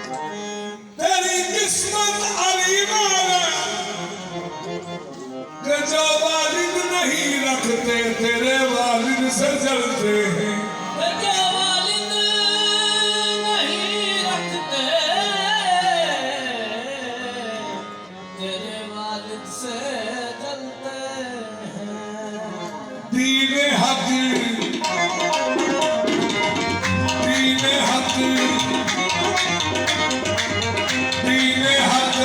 تیری قسمت علیمہ کہ جو والد نہیں رکھتے تیرے والد سے جلتے ہیں دین حق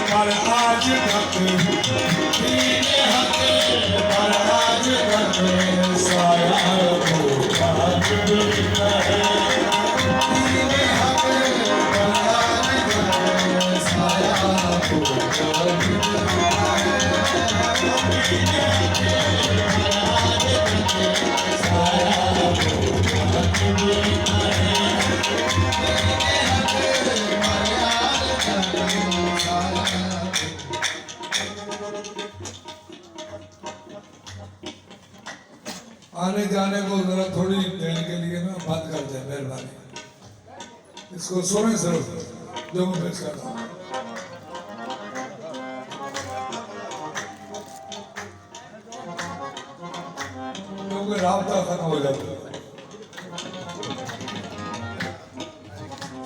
پر آج تک دین حق پر آج تک سایہ کو آج ملتا ہے دین حق پر آج تک سایہ کو آج ملتا ہے آنے جانے کو ذرا تھوڑی دیر کے لیے نا بات کر دیں مہربانی اس کو سنیں ضرور جو میں پیش کر رہا ہوں کیونکہ رابطہ ختم ہو جاتا ہے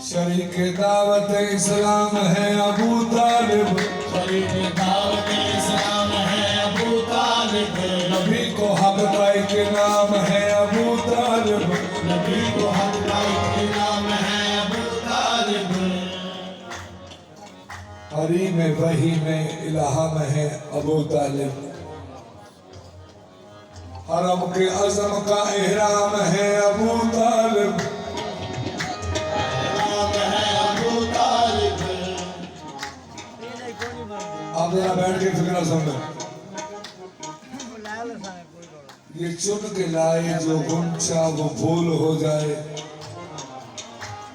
شریک دعوت اسلام ہے ابو طالب شریک دعوت اسلام ہے ابو طالب نبی کو حق بھائی کے نام ہے ابو طالب نبی کو حق بھائی کے نام ہے ابو طالب حریم وحی میں الہا میں ہے ابو طالب حرم کے عظم کا احرام ہے ابو طالب آپ ذرا بیٹھ کے فکرہ سمجھیں یہ چن کے لائے جو گنچا وہ پھول ہو جائے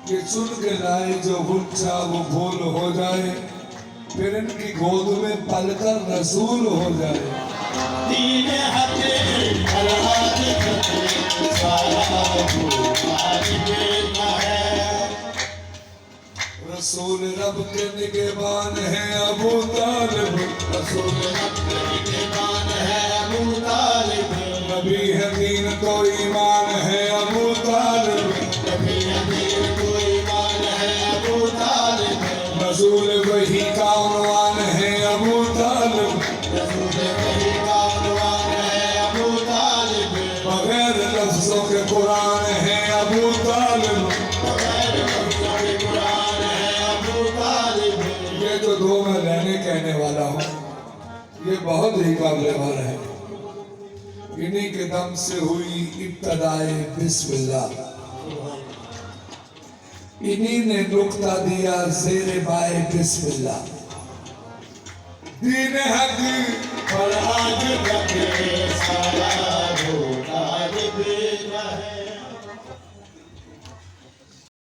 یہ چن کے لائے جو گنچا وہ پھول ہو جائے پھر ان کی گود میں پل کر رسول ہو جائے دین حق پر آج تک سایہ کو آج ملتا ہے رسول رب کے نگہبان ہے ابو طالب رسول رب کے نگہبان ہے ابو طالب نبی ہے دین تو ایمان ہے ابو طالب نبی ہے دین تو ایمان ہے ابو طالب رسول وحی کا عنوان ہے ابو طالب رسول وحی کا عنوان ہے ابو طالب بغیر لفظوں کے قرآن ہے ابو طالب بغیر لفظوں کے قرآن ہے ابو طالب یہ جو دو میں رہنے کہنے والا ہوں یہ بہت ہی قابل غور ہے انہی کے دم سے ہوئی ابتدائے بسم اللہ انہی نے نقطہ دیا زیر بائے بسم اللہ دین حق پر آج تک سایہ